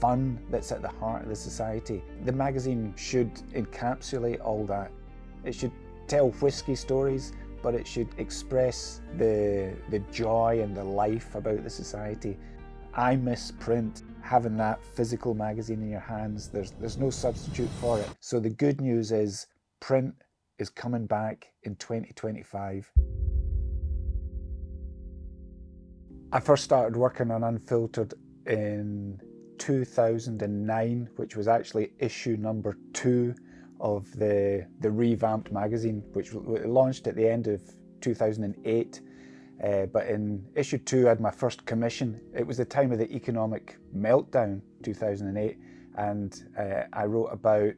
fun that's at the heart of the society. The magazine should encapsulate all that. It should tell whiskey stories, but it should express the joy and the life about the society. I miss print. Having that physical magazine in your hands, there's no substitute for it. So the good news is print is coming back in 2025. I first started working on Unfiltered in 2009, which was actually issue number 2 of the revamped magazine, which launched at the end of 2008. But in issue 2, I had my first commission. It was the time of the economic meltdown, 2008, and I wrote about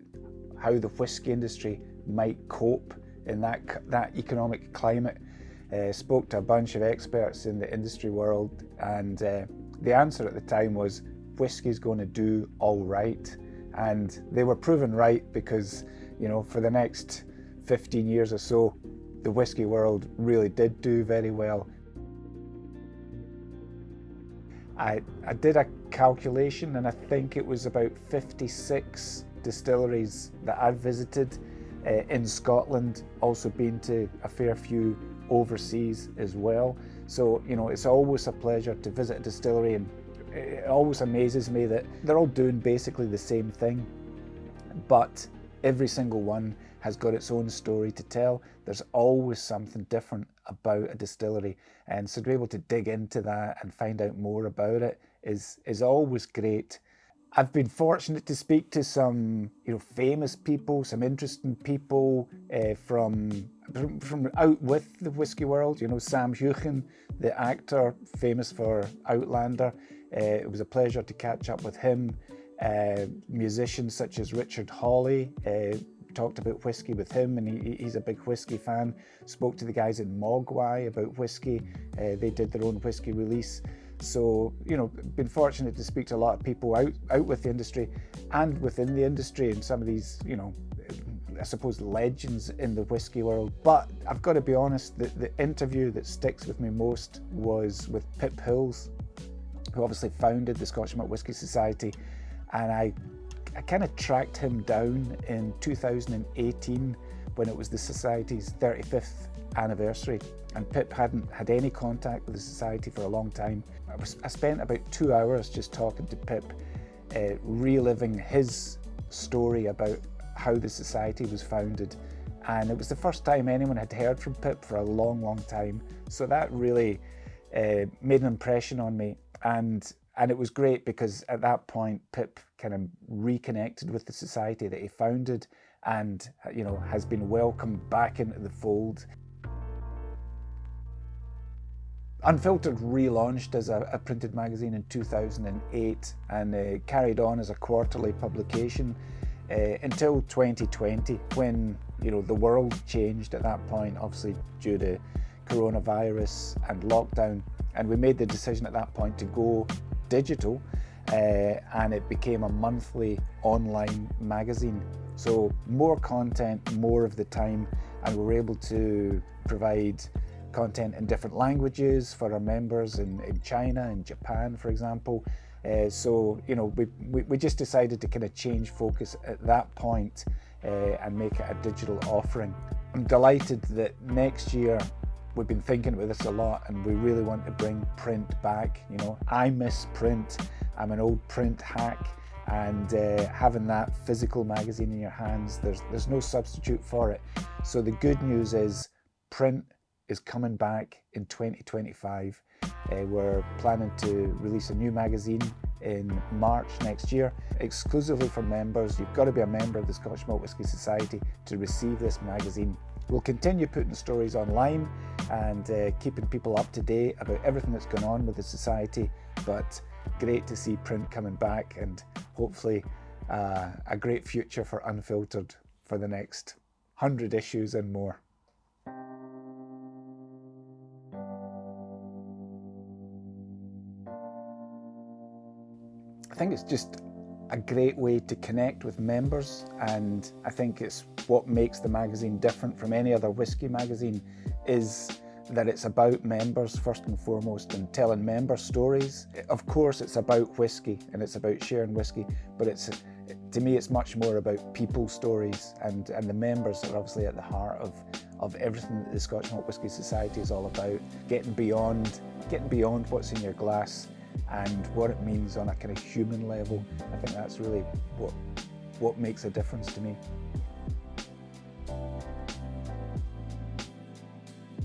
how the whisky industry might cope in that economic climate. Spoke to a bunch of experts in the industry world, and the answer at the time was whiskey's going to do all right. And they were proven right, because, you know, for the next 15 years or so, the whiskey world really did do very well. I did a calculation, and I think it was about 56 distilleries that I've visited in Scotland, also been to a fair few overseas as well. So, you know, it's always a pleasure to visit a distillery, and it always amazes me that they're all doing basically the same thing, but every single one has got its own story to tell. There's always something different about a distillery, and so to be able to dig into that and find out more about it is always great. I've been fortunate to speak to some, you know, famous people, some interesting people from out with the whiskey world. You know, Sam Heughan, the actor famous for Outlander. It was a pleasure to catch up with him. Musicians such as Richard Hawley, talked about whiskey with him, and he's a big whiskey fan. Spoke to the guys in Mogwai about whiskey. They did their own whiskey release. So, you know, been fortunate to speak to a lot of people out with the industry and within the industry, and some of these, you know, I suppose legends in the whiskey world. But I've got to be honest, the interview that sticks with me most was with Pip Hills, who obviously founded the Scotch Malt Whisky Society. And I kind of tracked him down in 2018 when it was the Society's 35th anniversary, and Pip hadn't had any contact with the Society for a long time. I spent about 2 hours just talking to Pip, reliving his story about how the Society was founded, and it was the first time anyone had heard from Pip for a long, long time. So that really made an impression on me, and it was great because at that point Pip kind of reconnected with the Society that he founded, and, you know, has been welcomed back into the fold. Unfiltered relaunched as a printed magazine in 2008 and carried on as a quarterly publication until 2020, when, you know, the world changed at that point, obviously due to coronavirus and lockdown, and we made the decision at that point to go digital, and it became a monthly online magazine. So more content, more of the time, and we were able to provide content in different languages for our members in China and Japan, for example. So, you know, we just decided to kind of change focus at that point and make it a digital offering. I'm delighted that next year, we've been thinking about this a lot, and we really want to bring print back. You know, I miss print. I'm an old print hack, and having that physical magazine in your hands, there's no substitute for it. So the good news is print is coming back in 2025. We're planning to release a new magazine in March next year, exclusively for members. You've got to be a member of the Scotch Malt Whisky Society to receive this magazine. We'll continue putting stories online and keeping people up to date about everything that's going on with the Society, but great to see print coming back, and hopefully a great future for Unfiltered for the next 100 issues and more. I think it's just a great way to connect with members, and I think it's what makes the magazine different from any other whiskey magazine is that it's about members first and foremost and telling member stories. Of course, it's about whiskey and it's about sharing whiskey, but to me, it's much more about people stories, and the members are obviously at the heart of everything that the Scotch Malt Whisky Society is all about. Getting beyond what's in your glass and what it means on a kind of human level. I think that's really what makes a difference to me.